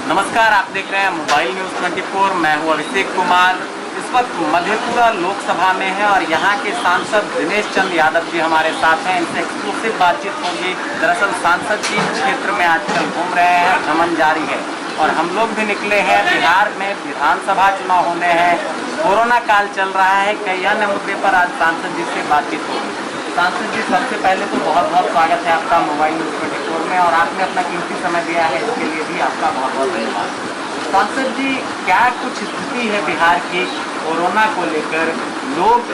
नमस्कार, आप देख रहे हैं मोबाइल न्यूज़ 24। मैं हूं अभिषेक कुमार। इस वक्त मधेपुरा लोकसभा में है और यहां के सांसद दिनेश चंद यादव जी हमारे साथ हैं। इनसे एक्सक्लूसिव बातचीत होगी। दरअसल सांसद जी क्षेत्र में आजकल घूम रहे हैं, भ्रमण जारी है और हम लोग भी निकले हैं। बिहार में विधानसभा चुनाव होने हैं, कोरोना काल चल रहा है, कई अन्य मुद्दे पर आज सांसद जी से बातचीत होगी। सांसद जी, सबसे पहले तो बहुत बहुत स्वागत है आपका मोबाइल न्यूज़ 24 में और आपने अपना कीमती समय दिया है, इसके लिए भी आपका बहुत बहुत धन्यवाद। सांसद जी, क्या कुछ स्थिति है बिहार की कोरोना को लेकर? लोग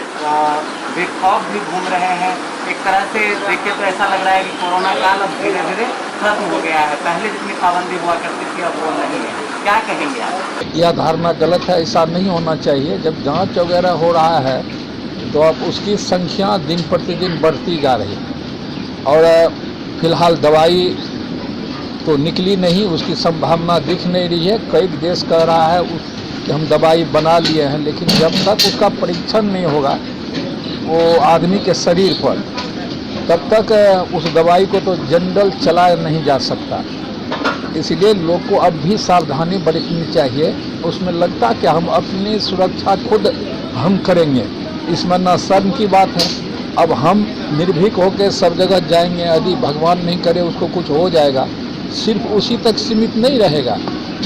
बेखौफ भी घूम रहे हैं। एक तरह से देखें तो ऐसा लग रहा है कि कोरोना काल अब धीरे धीरे खत्म हो गया है, पहले जितनी पाबंदी हुआ करती थी अब वो नहीं है। क्या कहेंगे आप? यह धारणा गलत है, ऐसा नहीं होना चाहिए। जब जांच वगैरह हो रहा है तो अब उसकी संख्या दिन प्रतिदिन बढ़ती जा रही है और फिलहाल दवाई तो निकली नहीं, उसकी संभावना दिख नहीं रही है। कई देश कह रहा है कि हम दवाई बना लिए हैं, लेकिन जब तक उसका परीक्षण नहीं होगा वो आदमी के शरीर पर, तब तक उस दवाई को तो जनरल चलाया नहीं जा सकता। इसलिए लोग को अब भी सावधानी बरतनी चाहिए। उसमें लगता कि हम अपनी सुरक्षा खुद हम करेंगे, इसमें ना शर्म की बात है। अब हम निर्भीक होकर सब जगह जाएंगे, यदि भगवान नहीं करे उसको कुछ हो जाएगा, सिर्फ उसी तक सीमित नहीं रहेगा,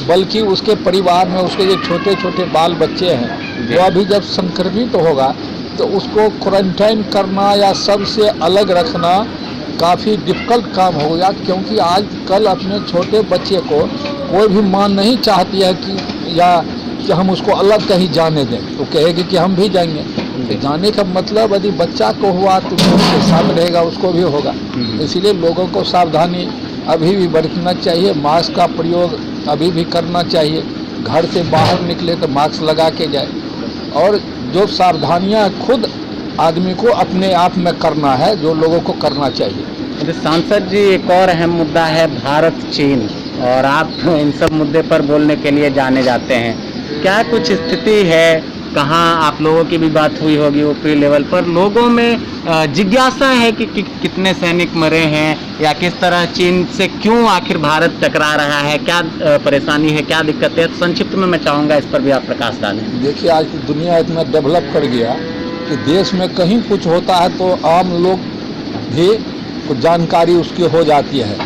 बल्कि उसके परिवार में उसके जो छोटे छोटे बाल बच्चे हैं वो अभी जब संक्रमित होगा तो उसको क्वारंटाइन करना या सबसे अलग रखना काफ़ी डिफ़िकल्ट काम होगा। क्योंकि आजकल अपने छोटे बच्चे को कोई भी माँ नहीं चाहती है कि हम उसको अलग कहीं जाने दें, तो कहेगी कि हम भी जाएंगे। तो जाने का मतलब यदि बच्चा को हुआ तो उसके साथ रहेगा, उसको भी होगा। इसीलिए लोगों को सावधानी अभी भी बरतना चाहिए। मास्क का प्रयोग अभी भी करना चाहिए। घर से बाहर निकले तो मास्क लगा के जाए और जो सावधानियां खुद आदमी को अपने आप में करना है, जो लोगों को करना चाहिए। सांसद जी, एक और अहम मुद्दा है भारत चीन, और आप इन सब मुद्दे पर बोलने के लिए जाने जाते हैं। क्या कुछ स्थिति है? कहाँ आप लोगों की भी बात हुई होगी ऊपरी लेवल पर, लोगों में जिज्ञासा है कि कितने सैनिक मरे हैं या किस तरह चीन से क्यों आखिर भारत टकरा रहा है, क्या परेशानी है, क्या दिक्कत है? संक्षिप्त में मैं चाहूँगा इस पर भी आप प्रकाश डालें। देखिए, आज दुनिया इतना डेवलप कर गया कि देश में कहीं कुछ होता है तो आम लोग भी कुछ जानकारी उसकी हो जाती है।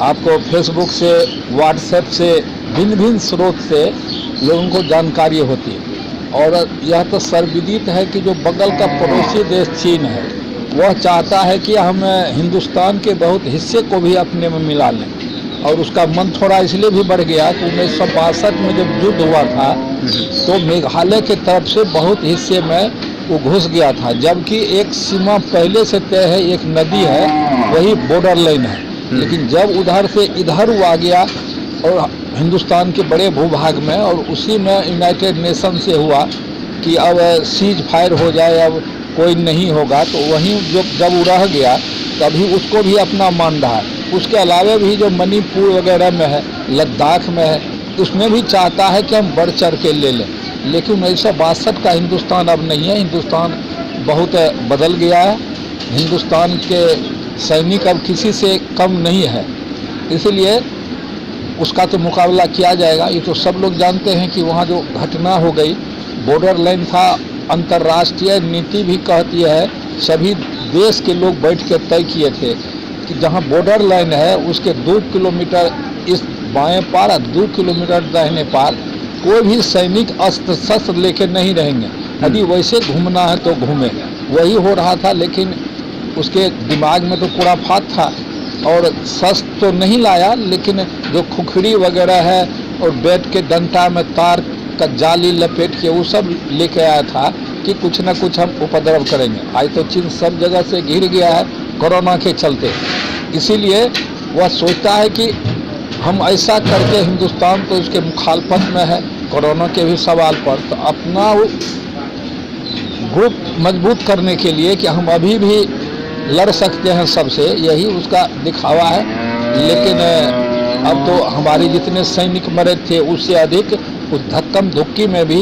आपको फेसबुक से, व्हाट्सएप से, भिन्न भिन्न स्रोत से लोगों को जानकारी होती है। और यह तो सर्वविदित है कि जो बगल का पड़ोसी देश चीन है वह चाहता है कि हम हिंदुस्तान के बहुत हिस्से को भी अपने में मिला लें, और उसका मन थोड़ा इसलिए भी बढ़ गया कि 1962 में जब युद्ध हुआ था तो मेघालय के तरफ से बहुत हिस्से में वो घुस गया था, जबकि एक सीमा पहले से तय है, एक नदी है, वही बॉर्डर लाइन है। लेकिन जब उधर से इधर वो आ गया और हिंदुस्तान के बड़े भूभाग में, और उसी में यूनाइटेड नेशन से हुआ कि अब सीज फायर हो जाए, अब कोई नहीं होगा, तो वहीं जब वो रह गया तभी उसको भी अपना मान रहा है। उसके अलावा भी जो मणिपुर वगैरह में है, लद्दाख में है, उसमें भी चाहता है कि हम बढ़ चढ़ के ले लें। लेकिन 1962 का हिंदुस्तान अब नहीं है। हिंदुस्तान बहुत बदल गया है। हिंदुस्तान के सैनिक अब किसी से कम नहीं है, इसलिए उसका तो मुकाबला किया जाएगा। ये तो सब लोग जानते हैं कि वहाँ जो घटना हो गई, बॉर्डर लाइन था, अंतर्राष्ट्रीय नीति भी कहती है, सभी देश के लोग बैठ के तय किए थे कि जहाँ बॉर्डर लाइन है उसके 2 किलोमीटर इस बाएं पार और 2 किलोमीटर दाहिने पार कोई भी सैनिक अस्त्र शस्त्र लेके नहीं रहेंगे। यदि वैसे घूमना है तो घूमे। वही हो रहा था, लेकिन उसके दिमाग में तो खुराफात था और शस्त्र तो नहीं लाया, लेकिन जो खुखड़ी वगैरह है और बैठ के डंटा में तार का जाली लपेट के वो सब लेके आया था कि कुछ ना कुछ हम उपद्रव करेंगे। आज तो चीन सब जगह से घिर गया है कोरोना के चलते, इसीलिए वह सोचता है कि हम ऐसा करके, हिंदुस्तान तो उसके मुखालफत में है कोरोना के भी सवाल पर, तो अपना ग्रुप मजबूत करने के लिए कि हम अभी भी लड़ सकते हैं सबसे, यही उसका दिखावा है। लेकिन अब तो हमारे जितने सैनिक मरे थे उससे अधिक, उस धक्कम धुक्की में भी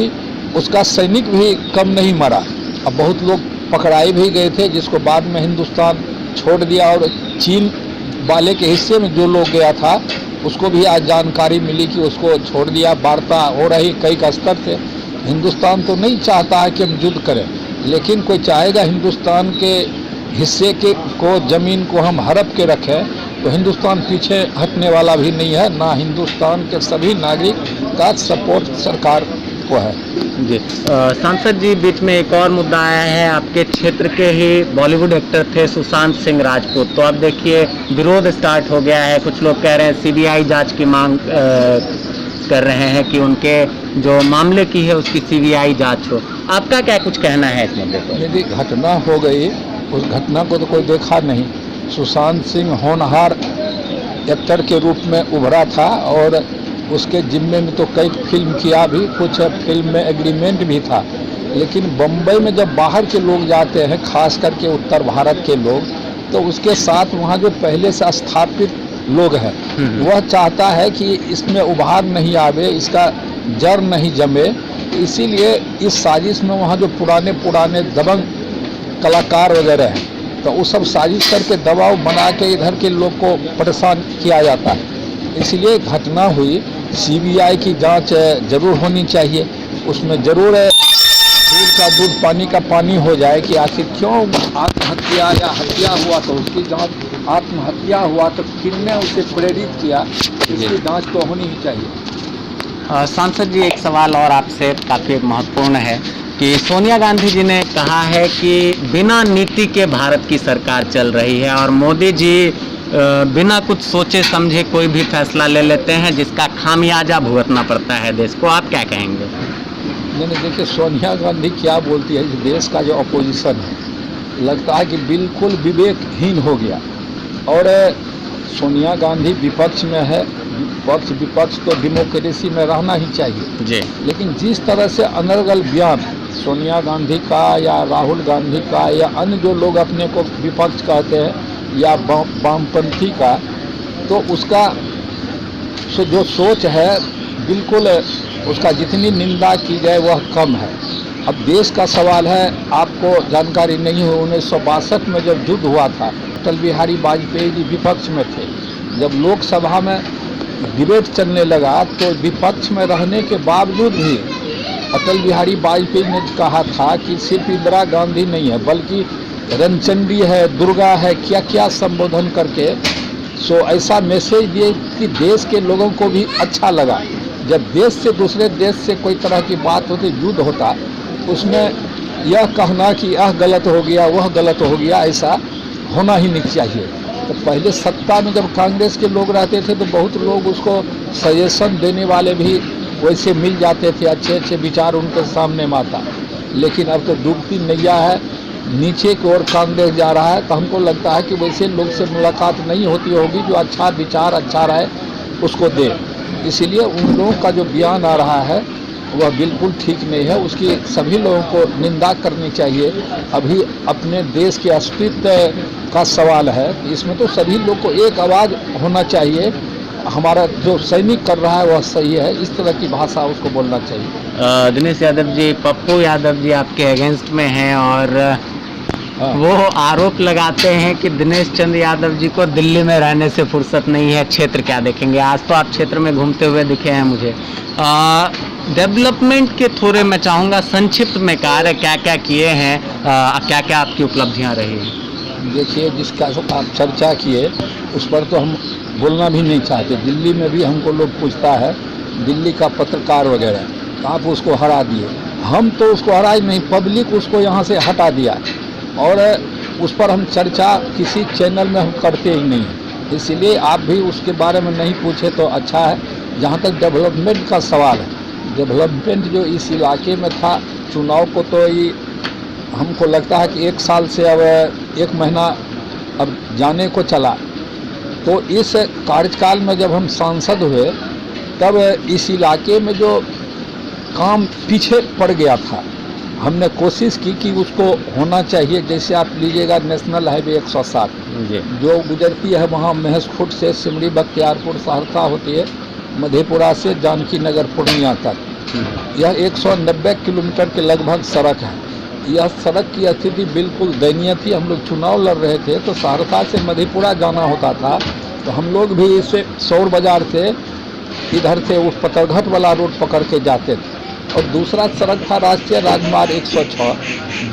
उसका सैनिक भी कम नहीं मरा। अब बहुत लोग पकड़ाए भी गए थे, जिसको बाद में हिंदुस्तान छोड़ दिया और चीन वाले के हिस्से में जो लोग गया था उसको भी आज जानकारी मिली कि उसको छोड़ दिया। वार्ता हो रही कई स्तर से। हिंदुस्तान तो नहीं चाहता है कि हम युद्ध करें, लेकिन कोई चाहेगा हिंदुस्तान के हिस्से के को ज़मीन को हम हड़प के रखें, तो हिंदुस्तान पीछे हटने वाला भी नहीं है। ना हिंदुस्तान के सभी नागरिक का सपोर्ट सरकार को है। जी सांसद जी, बीच में एक और मुद्दा आया है। आपके क्षेत्र के ही बॉलीवुड एक्टर थे सुशांत सिंह राजपूत, तो अब देखिए विरोध स्टार्ट हो गया है। कुछ लोग कह रहे हैं सीबीआई जांच की मांग कर रहे हैं कि उनके जो मामले की है उसकी सीबीआई जांच हो। आपका क्या कुछ कहना है इस मुद्दे पर? यदि घटना हो गई, उस घटना को तो कोई देखा नहीं। सुशांत सिंह होनहार एक्टर के रूप में उभरा था और उसके जिम्मे में तो कई फिल्म किया भी, कुछ फिल्म में एग्रीमेंट भी था। लेकिन बम्बई में जब बाहर के लोग जाते हैं, खास करके उत्तर भारत के लोग, तो उसके साथ वहाँ जो पहले से स्थापित लोग हैं, वह चाहता है कि इसमें उभार नहीं आवे, इसका जड़ नहीं जमे। इसीलिए इस साजिश में वहाँ जो पुराने दबंग कलाकार वगैरह हैं, तो वो सब साजिश करके दबाव बना के इधर के लोग को परेशान किया जाता है। इसलिए घटना हुई। सीबीआई की जांच जरूर होनी चाहिए। उसमें जरूर दूध का दूध पानी का पानी हो जाए कि आखिर क्यों आत्महत्या या हत्या हुआ, तो उसकी जांच। आत्महत्या हुआ तो किसने उसे प्रेरित किया, इसकी जांच तो होनी ही चाहिए। सांसद जी, एक सवाल और आपसे काफ़ी महत्वपूर्ण है कि सोनिया गांधी जी ने कहा है कि बिना नीति के भारत की सरकार चल रही है और मोदी जी बिना कुछ सोचे समझे कोई भी फैसला ले लेते हैं जिसका खामियाजा भुगतना पड़ता है देश को। आप क्या कहेंगे? नहीं, देखिए सोनिया गांधी क्या बोलती है, इस देश का जो अपोजिशन है, लगता है कि बिल्कुल विवेकहीन हो गया। और सोनिया गांधी विपक्ष में है। विपक्ष तो डेमोक्रेसी में रहना ही चाहिए जी। लेकिन जिस तरह से अनर्गल बयान सोनिया गांधी का या राहुल गांधी का या अन्य जो लोग अपने को विपक्ष कहते हैं या वामपंथी का, तो उसका जो सोच है बिल्कुल उसका जितनी निंदा की जाए वह कम है। अब देश का सवाल है, आपको जानकारी नहीं हो 1962 में जब युद्ध हुआ था, अटल बिहारी वाजपेयी जी विपक्ष में थे। जब लोकसभा में डिबेट चलने लगा तो विपक्ष में रहने के बावजूद भी अटल बिहारी वाजपेयी ने कहा था कि सिर्फ इंदिरा गांधी नहीं है बल्कि रनचंडी है, दुर्गा है, क्या क्या संबोधन करके सो ऐसा मैसेज दिए कि देश के लोगों को भी अच्छा लगा। जब देश से दूसरे देश से कोई तरह की बात होती, युद्ध होता, उसमें यह कहना कि यह गलत हो गया, वह गलत हो गया, ऐसा होना ही नहीं चाहिए। तो पहले सत्ता में जब कांग्रेस के लोग रहते थे तो बहुत लोग उसको सजेशन देने वाले भी वैसे मिल जाते थे, अच्छे अच्छे विचार उनके सामने में आता। लेकिन अब तो डूबती नैया है, नीचे की ओर कांग्रेस जा रहा है। तो हमको लगता है कि वैसे लोग से मुलाकात नहीं होती होगी जो अच्छा विचार अच्छा रहे उसको दे। इसीलिए उन लोगों का जो बयान आ रहा है वह बिल्कुल ठीक नहीं है। उसकी सभी लोगों को निंदा करनी चाहिए। अभी अपने देश के अस्तित्व का सवाल है, इसमें तो सभी लोग को एक आवाज़ होना चाहिए। हमारा जो सैनिक कर रहा है वह सही है, इस तरह की भाषा उसको बोलना चाहिए। दिनेश यादव जी, पप्पू यादव जी आपके अगेंस्ट में हैं और वो आरोप लगाते हैं कि दिनेश चंद्र यादव जी को दिल्ली में रहने से फुर्सत नहीं है। क्षेत्र क्या देखेंगे? आज तो आप क्षेत्र में घूमते हुए दिखे हैं मुझे। डेवलपमेंट के थोड़े मैं चाहूँगा संक्षिप्त में कार्य क्या क्या किए हैं, क्या क्या आपकी उपलब्धियाँ रही? देखिए, जिसका आप चर्चा किए उस पर तो हम बोलना भी नहीं चाहते। दिल्ली में भी हमको लोग पूछता है, दिल्ली का पत्रकार वगैरह, तो आप उसको हरा दिए। हम तो उसको हराए नहीं, पब्लिक उसको यहाँ से हटा दिया और उस पर हम चर्चा किसी चैनल में हम करते ही नहीं हैं। इसलिए आप भी उसके बारे में नहीं पूछे तो अच्छा है। जहाँ तक डेवलपमेंट का सवाल है, डेवलपमेंट जो इस इलाके में था, चुनाव को तो ये हमको लगता है कि 1 साल से अब 1 महीना अब जाने को चला। तो इस कार्यकाल में जब हम सांसद हुए तब इस इलाके में जो काम पीछे पड़ गया था, हमने कोशिश की कि उसको होना चाहिए। जैसे आप लीजिएगा नेशनल हाईवे 107 जो गुजरती है वहाँ महेशखुट से सिमरी बख्तियारपुर सहरसा होती है, मधेपुरा से जानकी नगर पूर्णिया तक, यह 190 किलोमीटर के लगभग सड़क है। यह सड़क की स्थिति बिल्कुल दयनीय थी। हम लोग चुनाव लड़ रहे थे तो सहरसा से मधेपुरा जाना होता था तो हम लोग भी इससे सौर बाजार से इधर से उस पतरघट वाला रोड पकड़ के जाते थे। और दूसरा सड़क था राष्ट्रीय राजमार्ग 106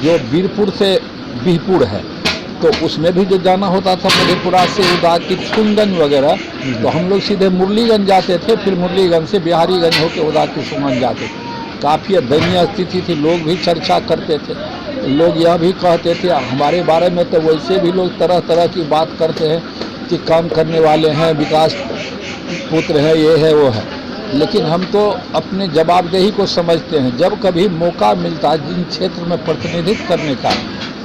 जो वीरपुर से बिहपुर है, तो उसमें भी जो जाना होता था मधेपुरा से उदा की सुनगंज वगैरह, तो हम लोग सीधे मुरलीगंज जाते थे, फिर मुरलीगंज से बिहारीगंज होकर उदा की सुनगंज जाते थे। काफ़ी दयनीय स्थिति थी, लोग भी चर्चा करते थे, लोग यह भी कहते थे हमारे बारे में, तो वैसे भी लोग तरह तरह की बात करते हैं कि काम करने वाले हैं, विकास पुत्र है, ये है वो है, लेकिन हम तो अपने जवाबदेही को समझते हैं। जब कभी मौका मिलता है जिन क्षेत्र में प्रतिनिधित्व करने का,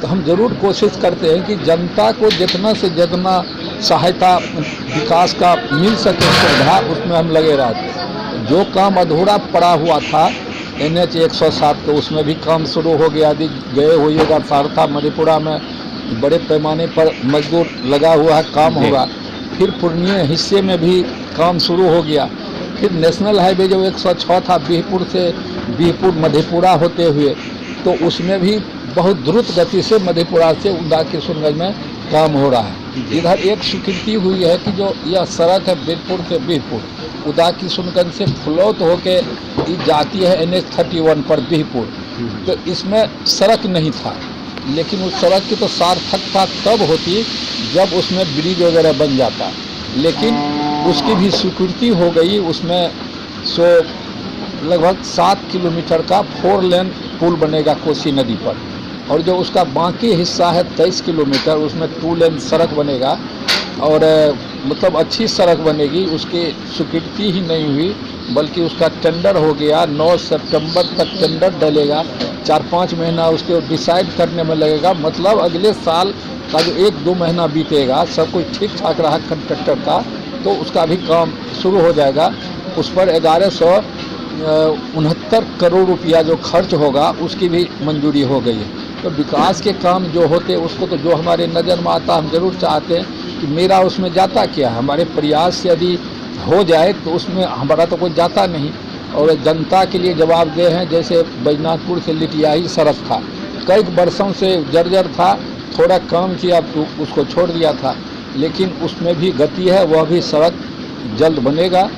तो हम जरूर कोशिश करते हैं कि जनता को जितना से जितना सहायता विकास का मिल सके सुविधा, उसमें हम लगे रहते हैं। जो काम अधूरा पड़ा हुआ था NH 107 तो उसमें भी काम शुरू हो गया। यदि गए होइएगा सारथा मधेपुरा में बड़े पैमाने पर मजदूर लगा हुआ है, काम होगा। फिर पूर्णिया हिस्से में भी काम शुरू हो गया। फिर नेशनल हाईवे जो 106 था बिहपुर से बिहपुर मधेपुरा होते हुए, तो उसमें भी बहुत द्रुत गति से मधेपुरा से उदा की सुनगंज में काम हो रहा है। इधर एक स्वीकृति हुई है कि जो यह सड़क है बिहपुर से बिहपुर उदा की सुनगंज से फ्लोट होके जाती है NH 31 पर बिहपुर, तो इसमें सड़क नहीं था, लेकिन उस सड़क की तो सार्थकता तब होती जब उसमें ब्रिज वगैरह बन जाता, लेकिन उसकी भी स्वीकृति हो गई। उसमें लगभग 7 किलोमीटर का 4 लेन पुल बनेगा कोसी नदी पर, और जो उसका बाकी हिस्सा है 23 किलोमीटर, उसमें 2 लेन सड़क बनेगा और मतलब अच्छी सड़क बनेगी। उसकी स्वीकृति ही नहीं हुई, बल्कि उसका टेंडर हो गया। 9 सितंबर तक टेंडर डलेगा, 4-5 महीना उसको डिसाइड करने में लगेगा। मतलब अगले साल का जो 1-2 महीना बीतेगा, सब कुछ ठीक ठाक रहा कंट्रैक्टर का, तो उसका भी काम शुरू हो जाएगा। उस पर 1169 करोड़ रुपया जो खर्च होगा उसकी भी मंजूरी हो गई है। तो विकास के काम जो होते उसको तो जो हमारे नज़र में आता हम जरूर चाहते हैं कि मेरा उसमें जाता क्या है। हमारे प्रयास से यदि हो जाए तो उसमें हमारा तो कोई जाता नहीं, और जनता के लिए जवाबदेह हैं। जैसे बैजनाथपुर से लिटियाही सड़क था, कई वर्षों से जर्जर था, थोड़ा काम किया तो उसको छोड़ दिया था, लेकिन उसमें भी गति है, वह भी सड़क जल्द बनेगा।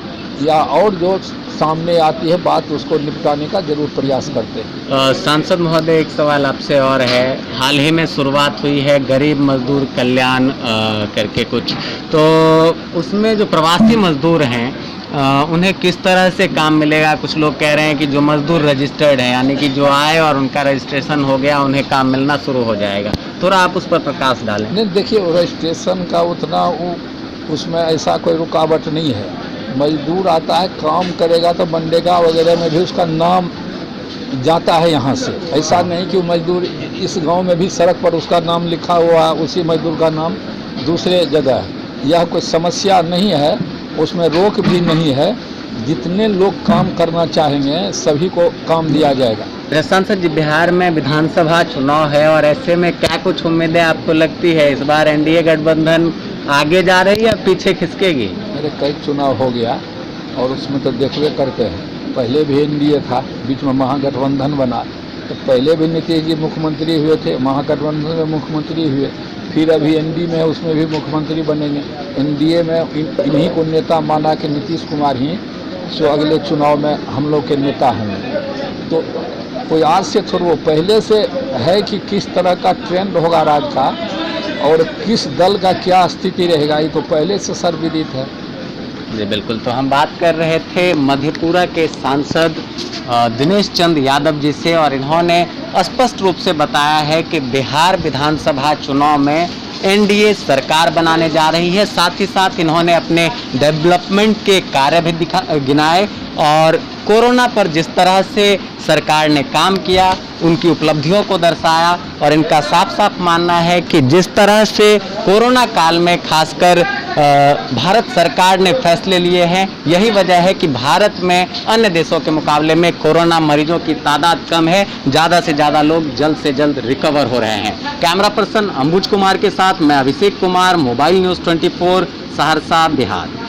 या और जो सामने आती है बात उसको निपटाने का जरूर प्रयास करते हैं। सांसद महोदय, एक सवाल आपसे और है। हाल ही में शुरुआत हुई है गरीब मजदूर कल्याण करके कुछ, तो उसमें जो प्रवासी मजदूर हैं उन्हें किस तरह से काम मिलेगा? कुछ लोग कह रहे हैं कि जो मजदूर रजिस्टर्ड हैं, यानी कि जो आए और उनका रजिस्ट्रेशन हो गया, उन्हें काम मिलना शुरू हो जाएगा। थोड़ा आप उस पर प्रकाश डालें। नहीं, देखिए रजिस्ट्रेशन का उतना उसमें ऐसा कोई रुकावट नहीं है। मजदूर आता है, काम करेगा, तो मनरेगा वगैरह में भी उसका नाम जाता है यहाँ से। ऐसा नहीं कि मजदूर इस गांव में भी सड़क पर उसका नाम लिखा हुआ है, उसी मजदूर का नाम दूसरे जगह है। यह कोई समस्या नहीं है, उसमें रोक भी नहीं है। जितने लोग काम करना चाहेंगे सभी को काम दिया जाएगा। सांसद जी, बिहार में विधानसभा चुनाव है और ऐसे में क्या कुछ उम्मीदें आपको लगती है? इस बार NDA गठबंधन आगे जा रही है या पीछे खिसकेगी? मेरे कई चुनाव हो गया और उसमें तो देखते करते हैं। पहले भी NDA था, बीच में महागठबंधन बना, तो पहले भी नीतीश जी मुख्यमंत्री हुए थे, महागठबंधन में मुख्यमंत्री हुए, फिर अभी NDA में उसमें भी मुख्यमंत्री बनेंगे। NDA में इन्हीं को नेता माना कि नीतीश कुमार ही जो अगले चुनाव में हम लोग के नेता होंगे। तो कोई आज से थोड़ा पहले से है कि किस तरह का ट्रेंड होगा राज्य का और किस दल का क्या स्थिति रहेगा, ये तो पहले से सर्वविदित है। जी बिल्कुल। तो हम बात कर रहे थे मधेपुरा के सांसद दिनेश चंद यादव जी से, और इन्होंने स्पष्ट रूप से बताया है कि बिहार विधानसभा चुनाव में NDA सरकार बनाने जा रही है। साथ ही साथ इन्होंने अपने डेवलपमेंट के कार्य भी गिनाए और कोरोना पर जिस तरह से सरकार ने काम किया उनकी उपलब्धियों को दर्शाया। और इनका साफ साफ मानना है कि जिस तरह से कोरोना काल में खासकर भारत सरकार ने फैसले लिए हैं, यही वजह है कि भारत में अन्य देशों के मुकाबले में कोरोना मरीजों की तादाद कम है, ज़्यादा से ज़्यादा लोग जल्द से जल्द रिकवर हो रहे हैं। कैमरा पर्सन अंबुज कुमार के साथ मैं अभिषेक कुमार, मोबाइल न्यूज़ 24, सहरसा, बिहार।